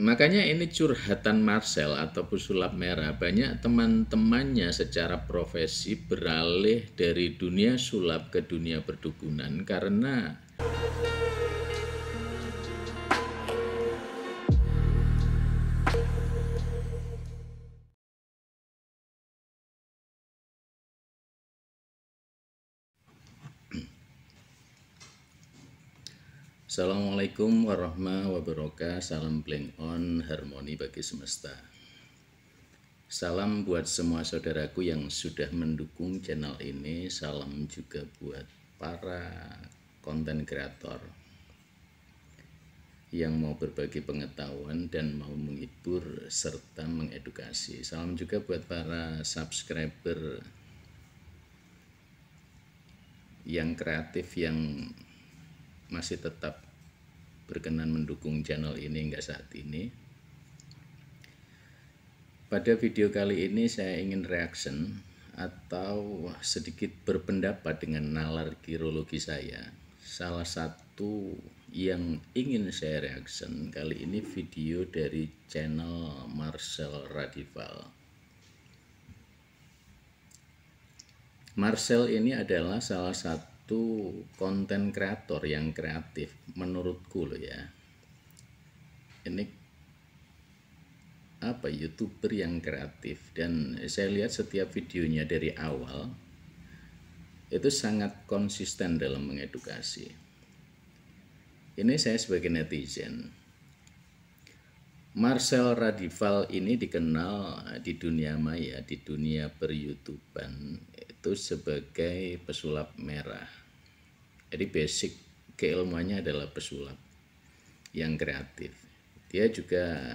Makanya ini curhatan Marcel atau pesulap merah. Banyak teman-temannya secara profesi beralih dari dunia sulap ke dunia perdukunan karena Assalamualaikum warahmatullahi wabarakatuh. Salam blank on, harmoni bagi semesta. Salam buat semua saudaraku yang sudah mendukung channel ini. Salam juga buat para konten kreator yang mau berbagi pengetahuan dan mau menghibur serta mengedukasi. Salam juga buat para subscriber yang kreatif yang masih tetap berkenan mendukung channel ini hingga saat ini. Pada video kali ini saya ingin reaction atau sedikit berpendapat dengan nalar kirologi saya. Salah satu yang ingin saya reaction kali ini video dari channel Marcel Radival. Marcel ini adalah salah satu konten kreator yang kreatif menurutku loh ya. Ini YouTuber yang kreatif, dan saya lihat setiap videonya dari awal itu sangat konsisten dalam mengedukasi. Ini saya sebagai netizen. Marcel Radival ini dikenal di dunia maya, di dunia per-YouTuban itu sebagai pesulap merah. Jadi basic keilmuannya adalah pesulap yang kreatif. Dia juga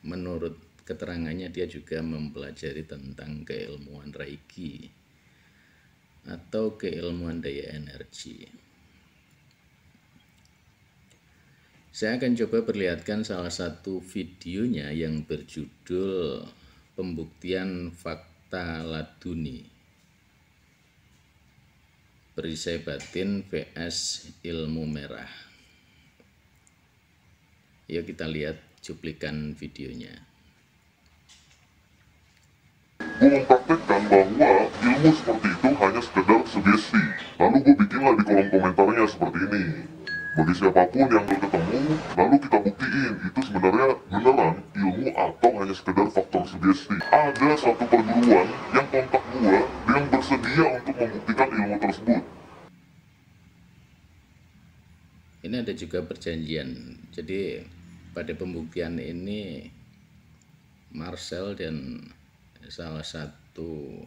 menurut keterangannya dia juga mempelajari tentang keilmuan Reiki atau keilmuan daya energi. Saya akan coba perlihatkan salah satu videonya yang berjudul Pembuktian Fakta Laduni, Perisai Batin vs Ilmu Merah. Yuk kita lihat cuplikan videonya. Gue mempraktekkan bahwa ilmu seperti itu hanya sekedar sugesti. Lalu gue bikinlah di kolom komentarnya seperti ini. Bagi siapapun yang berketemu, lalu kita buktiin itu sebenarnya beneran ilmu atau hanya sekedar faktor sugesti. Ada satu perguruan yang kontak gue yang bersedia untuk membuktikan ilmu tersebut. Ini ada juga perjanjian. Jadi pada pembuktian ini Marcel dan salah satu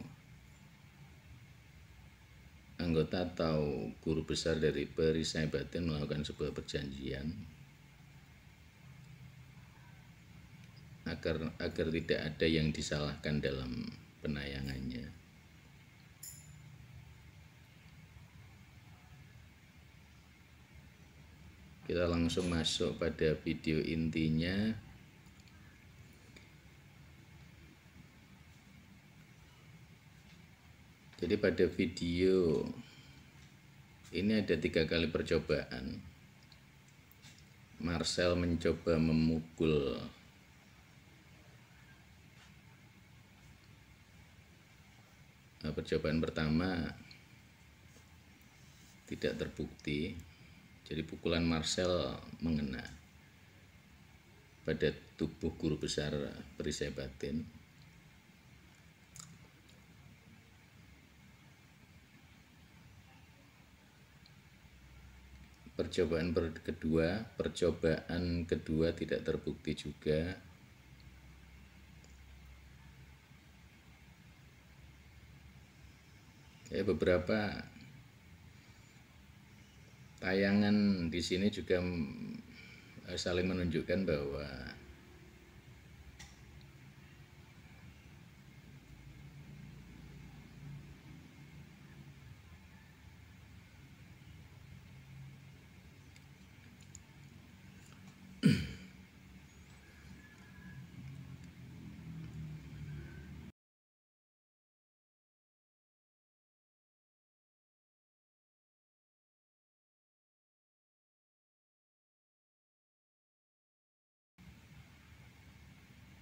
anggota atau guru besar dari Perisai Batin melakukan sebuah perjanjian agar tidak ada yang disalahkan dalam penayangannya. Kita langsung masuk pada video intinya. Jadi pada video ini ada 3 kali percobaan. Marcel mencoba memukul percobaan pertama tidak terbukti. Jadi pukulan Marcel mengena pada tubuh guru besar Perisai Batin. Percobaan kedua tidak terbukti juga. Beberapa tayangan di sini juga saling menunjukkan bahwa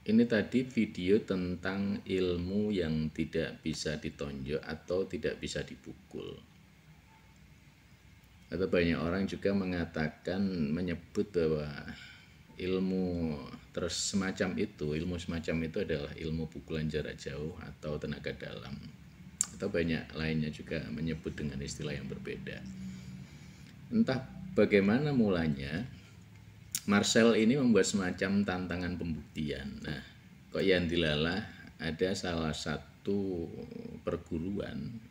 Ini tadi video tentang ilmu yang tidak bisa ditonjok atau tidak bisa dipukul. Atau banyak orang juga mengatakan, menyebut bahwa ilmu ilmu semacam itu adalah ilmu pukulan jarak jauh atau tenaga dalam. Atau banyak lainnya juga menyebut dengan istilah yang berbeda. Entah bagaimana mulanya, Marcel ini membuat semacam tantangan pembuktian. Nah, kok yang dilalah ada salah satu perguruan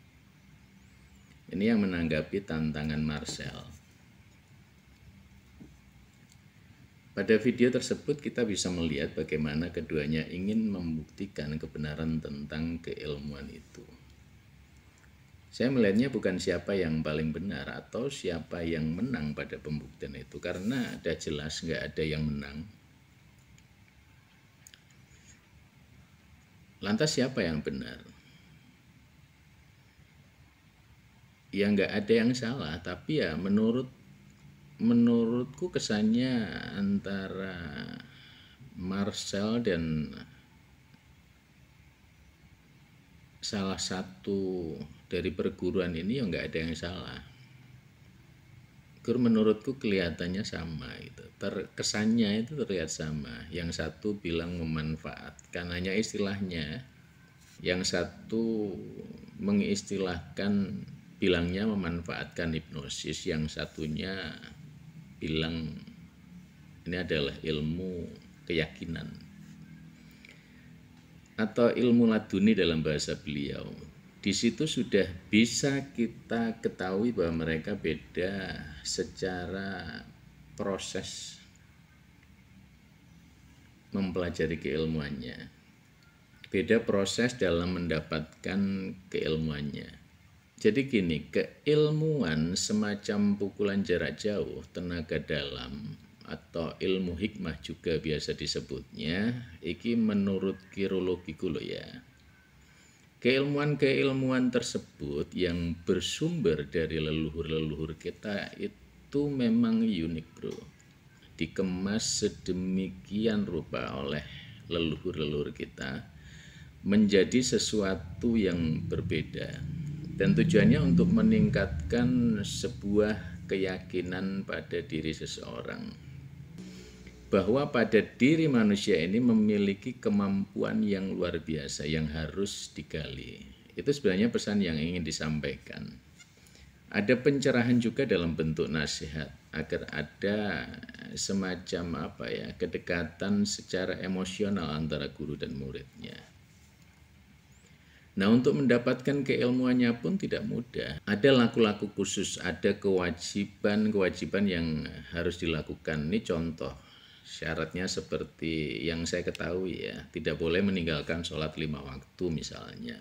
ini yang menanggapi tantangan Marcel. Pada video tersebut kita bisa melihat bagaimana keduanya ingin membuktikan kebenaran tentang keilmuan itu. Saya melihatnya bukan siapa yang paling benar atau siapa yang menang pada pembuktian itu, karena ada jelas nggak ada yang menang. Lantas siapa yang benar? Ya nggak ada yang salah, tapi ya menurutku kesannya antara Marcel dan salah satu dari perguruan ini ya nggak ada yang salah. Menurutku kelihatannya sama gitu. Kesannya itu terlihat sama. Yang satu bilang memanfaatkan, hanya istilahnya. Yang satu mengistilahkan, bilangnya memanfaatkan hipnosis. Yang satunya bilang ini adalah ilmu keyakinan atau ilmu laduni dalam bahasa beliau. Di situ sudah bisa kita ketahui bahwa mereka beda secara proses mempelajari keilmuannya, beda proses dalam mendapatkan keilmuannya. Jadi gini, keilmuan semacam pukulan jarak jauh, tenaga dalam, atau ilmu hikmah juga biasa disebutnya, iki menurut kirologiku loh ya. Keilmuan-keilmuan tersebut yang bersumber dari leluhur-leluhur kita itu memang unik bro. Dikemas sedemikian rupa oleh leluhur-leluhur kita menjadi sesuatu yang berbeda. Dan tujuannya untuk meningkatkan sebuah keyakinan pada diri seseorang, bahwa pada diri manusia ini memiliki kemampuan yang luar biasa yang harus digali. Itu sebenarnya pesan yang ingin disampaikan. Ada pencerahan juga dalam bentuk nasihat agar ada semacam kedekatan secara emosional antara guru dan muridnya. Nah, untuk mendapatkan keilmuannya pun tidak mudah. Ada laku-laku khusus, ada kewajiban-kewajiban yang harus dilakukan. Ini contoh. Syaratnya seperti yang saya ketahui ya, tidak boleh meninggalkan sholat 5 waktu misalnya.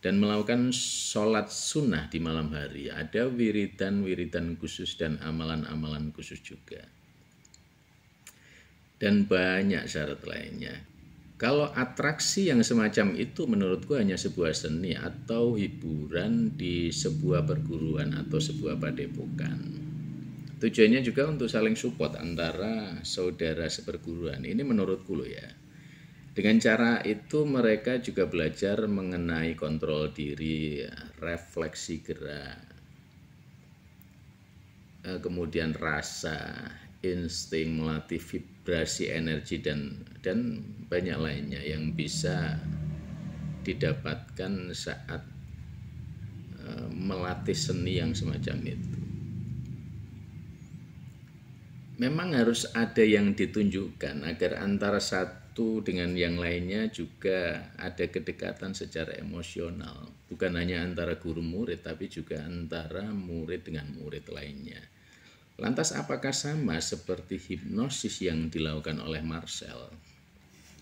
Dan melakukan sholat sunnah di malam hari. Ada wiridan-wiridan khusus dan amalan-amalan khusus juga. Dan banyak syarat lainnya. Kalau atraksi yang semacam itu menurutku hanya sebuah seni atau hiburan di sebuah perguruan atau sebuah padepokan. Tujuannya juga untuk saling support antara saudara seperguruan. Ini menurutku loh ya. Dengan cara itu mereka juga belajar mengenai kontrol diri, refleksi gerak, kemudian rasa, insting, melatih vibrasi energi dan banyak lainnya yang bisa didapatkan saat melatih seni yang semacam itu. Memang harus ada yang ditunjukkan agar antara satu dengan yang lainnya juga ada kedekatan secara emosional. Bukan hanya antara guru murid, tapi juga antara murid dengan murid lainnya. Lantas apakah sama seperti hipnosis yang dilakukan oleh Marcel?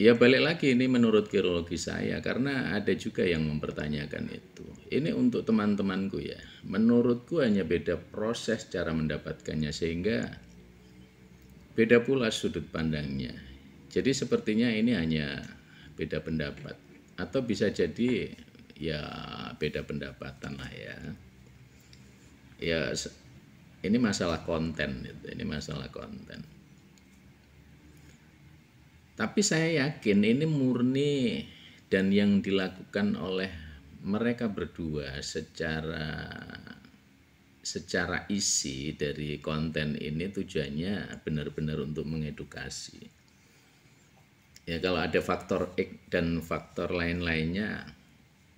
Ya balik lagi, ini menurut kirologi saya, karena ada juga yang mempertanyakan itu. Ini untuk teman-temanku ya. Menurutku hanya beda proses cara mendapatkannya, sehingga beda pula sudut pandangnya. Jadi sepertinya ini hanya beda pendapat. Atau bisa jadi ya beda pendapatan lah ya. Ya ini masalah konten, ini masalah konten. Tapi saya yakin ini murni dan yang dilakukan oleh mereka berdua secara isi dari konten ini tujuannya benar-benar untuk mengedukasi. Ya kalau ada faktor X dan faktor lain-lainnya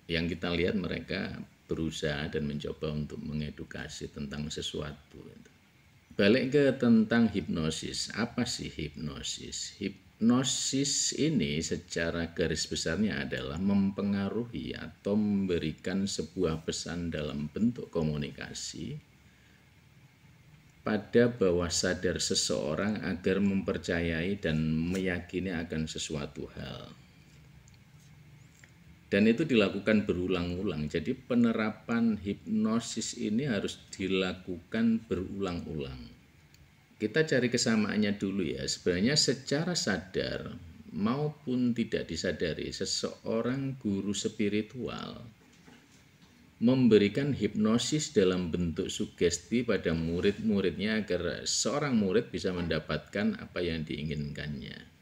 yang kita lihat mereka berusaha dan mencoba untuk mengedukasi tentang sesuatu. Balik ke tentang hipnosis. Apa sih hipnosis? Hipnosis ini secara garis besarnya adalah mempengaruhi atau memberikan sebuah pesan dalam bentuk komunikasi pada bawah sadar seseorang agar mempercayai dan meyakini akan sesuatu hal. Dan itu dilakukan berulang-ulang. Jadi penerapan hipnosis ini harus dilakukan berulang-ulang. Kita cari kesamaannya dulu ya. Sebenarnya secara sadar maupun tidak disadari, seseorang guru spiritual memberikan hipnosis dalam bentuk sugesti pada murid-muridnya agar seorang murid bisa mendapatkan apa yang diinginkannya.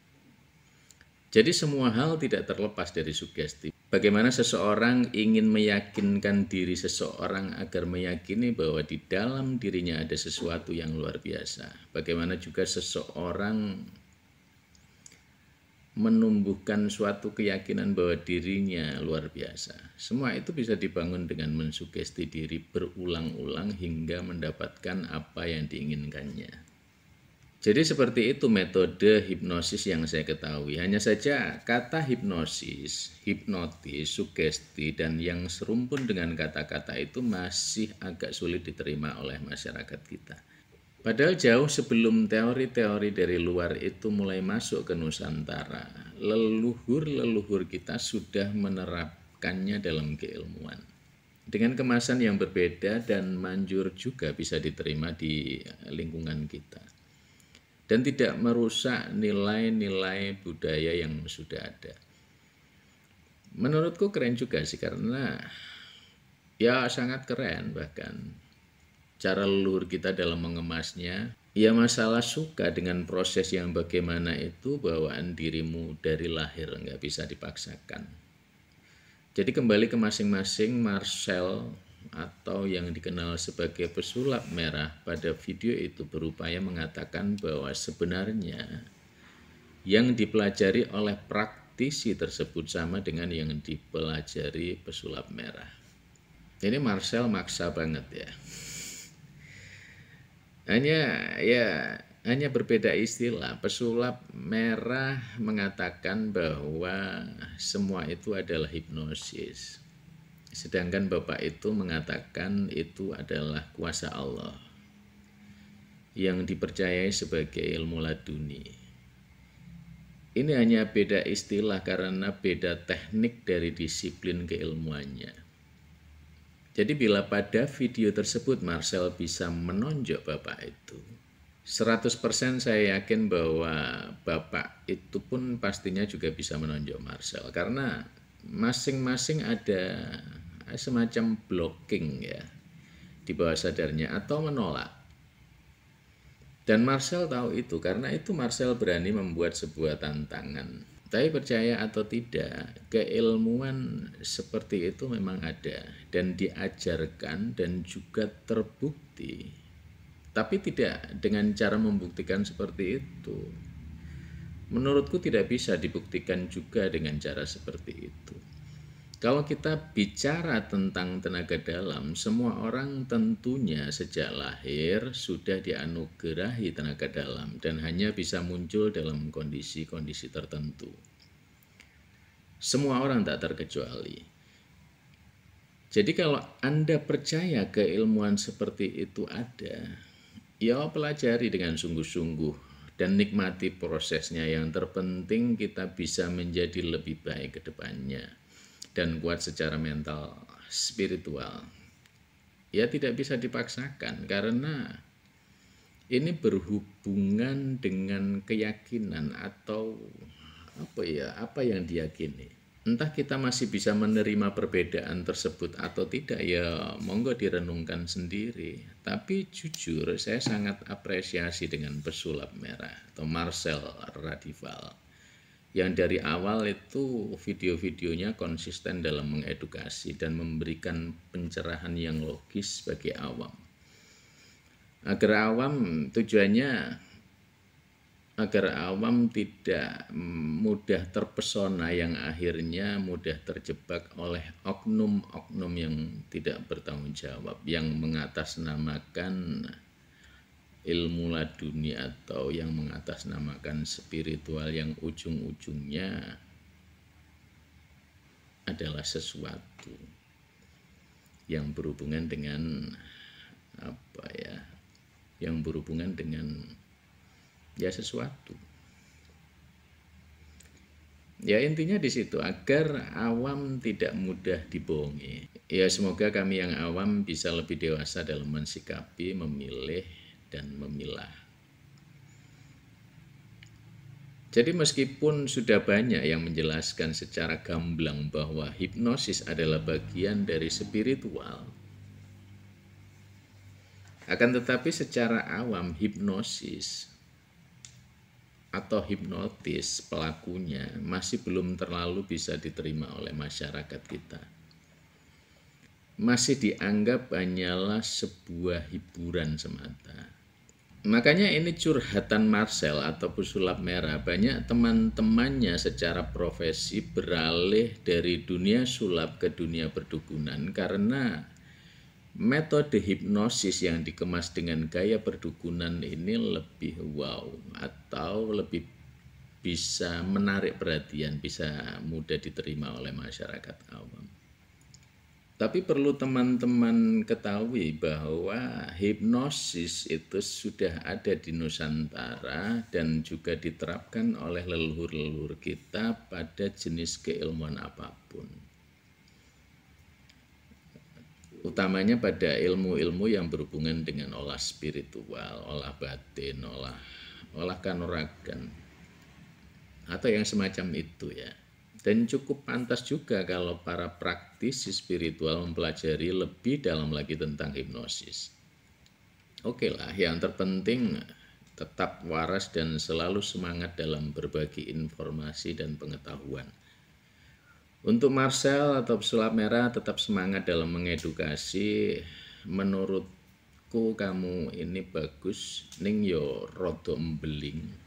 Jadi semua hal tidak terlepas dari sugesti. Bagaimana seseorang ingin meyakinkan diri seseorang agar meyakini bahwa di dalam dirinya ada sesuatu yang luar biasa. Bagaimana juga seseorang menumbuhkan suatu keyakinan bahwa dirinya luar biasa. Semua itu bisa dibangun dengan mensugesti diri berulang-ulang hingga mendapatkan apa yang diinginkannya. Jadi seperti itu metode hipnosis yang saya ketahui. Hanya saja kata hipnosis, hipnotis, sugesti, dan yang serumpun dengan kata-kata itu masih agak sulit diterima oleh masyarakat kita. Padahal jauh sebelum teori-teori dari luar itu mulai masuk ke Nusantara, leluhur-leluhur kita sudah menerapkannya dalam keilmuan. Dengan kemasan yang berbeda dan manjur juga bisa diterima di lingkungan kita. Dan tidak merusak nilai-nilai budaya yang sudah ada. Menurutku keren juga sih karena ya sangat keren bahkan. Cara leluhur kita dalam mengemasnya, ya masalah suka dengan proses yang bagaimana itu bawaan dirimu dari lahir, nggak bisa dipaksakan. Jadi kembali ke masing-masing, Marcel atau yang dikenal sebagai pesulap merah pada video itu berupaya mengatakan bahwa sebenarnya yang dipelajari oleh praktisi tersebut sama dengan yang dipelajari pesulap merah. Ini Marcel maksa banget ya. Hanya berbeda istilah. Pesulap merah mengatakan bahwa semua itu adalah hipnosis. Sedangkan Bapak itu mengatakan itu adalah kuasa Allah yang dipercayai sebagai ilmu laduni. Ini hanya beda istilah karena beda teknik dari disiplin keilmuannya. Jadi bila pada video tersebut Marcel bisa menonjok Bapak itu, 100% saya yakin bahwa Bapak itu pun pastinya juga bisa menonjok Marcel. Karena masing-masing ada semacam blocking ya di bawah sadarnya atau menolak. Dan Marcel tahu itu, karena itu Marcel berani membuat sebuah tantangan. Tapi percaya atau tidak, keilmuan seperti itu memang ada dan diajarkan dan juga terbukti. Tapi tidak dengan cara membuktikan seperti itu. Menurutku tidak bisa dibuktikan juga dengan cara seperti itu. Kalau kita bicara tentang tenaga dalam, semua orang tentunya sejak lahir sudah dianugerahi tenaga dalam dan hanya bisa muncul dalam kondisi-kondisi tertentu. Semua orang tak terkecuali. Jadi kalau Anda percaya keilmuan seperti itu ada, ya pelajari dengan sungguh-sungguh dan nikmati prosesnya. Yang terpenting kita bisa menjadi lebih baik ke depannya dan kuat secara mental, spiritual. Ya tidak bisa dipaksakan karena ini berhubungan dengan keyakinan atau apa yang diyakini. Entah kita masih bisa menerima perbedaan tersebut atau tidak, ya monggo direnungkan sendiri. Tapi jujur saya sangat apresiasi dengan pesulap merah atau Marcel Radival. yang dari awal itu video-videonya konsisten dalam mengedukasi dan memberikan pencerahan yang logis bagi awam. Agar awam tidak mudah terpesona yang akhirnya mudah terjebak oleh oknum-oknum yang tidak bertanggung jawab, yang mengatasnamakan ilmu laduni atau yang mengatasnamakan spiritual yang ujung-ujungnya adalah sesuatu yang berhubungan dengan sesuatu. Ya, intinya di situ, agar awam tidak mudah dibohongi. Ya, semoga kami yang awam bisa lebih dewasa dalam mensikapi, memilih, dan memilah. Jadi meskipun sudah banyak yang menjelaskan secara gamblang bahwa hipnosis adalah bagian dari spiritual, akan tetapi secara awam hipnosis atau hipnotis pelakunya masih belum terlalu bisa diterima oleh masyarakat kita. Masih dianggap hanyalah sebuah hiburan semata. Makanya ini curhatan Marcel atau pesulap merah. Banyak teman-temannya secara profesi beralih dari dunia sulap ke dunia perdukunan karena metode hipnosis yang dikemas dengan gaya perdukunan ini lebih wow atau lebih bisa menarik perhatian, bisa mudah diterima oleh masyarakat awam. Tapi perlu teman-teman ketahui bahwa hipnosis itu sudah ada di Nusantara dan juga diterapkan oleh leluhur-leluhur kita pada jenis keilmuan apapun. Utamanya pada ilmu-ilmu yang berhubungan dengan olah spiritual, olah batin, olah kanuragan, atau yang semacam itu ya. Dan cukup pantas juga kalau para praktisi spiritual mempelajari lebih dalam lagi tentang hipnosis. Oke lah, yang terpenting tetap waras dan selalu semangat dalam berbagi informasi dan pengetahuan. Untuk Marcel atau pesulap merah, tetap semangat dalam mengedukasi. Menurutku kamu ini bagus, ning yo rodo embeling.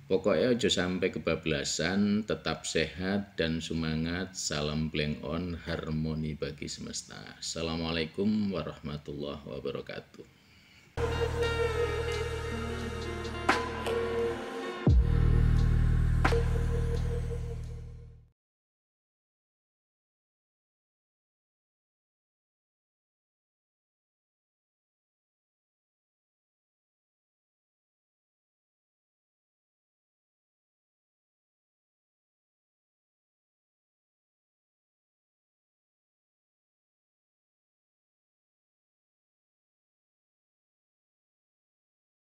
Pokoknya aja sampai kebablasan, tetap sehat dan semangat. Salam blank on, harmoni bagi semesta. Assalamualaikum warahmatullahi wabarakatuh.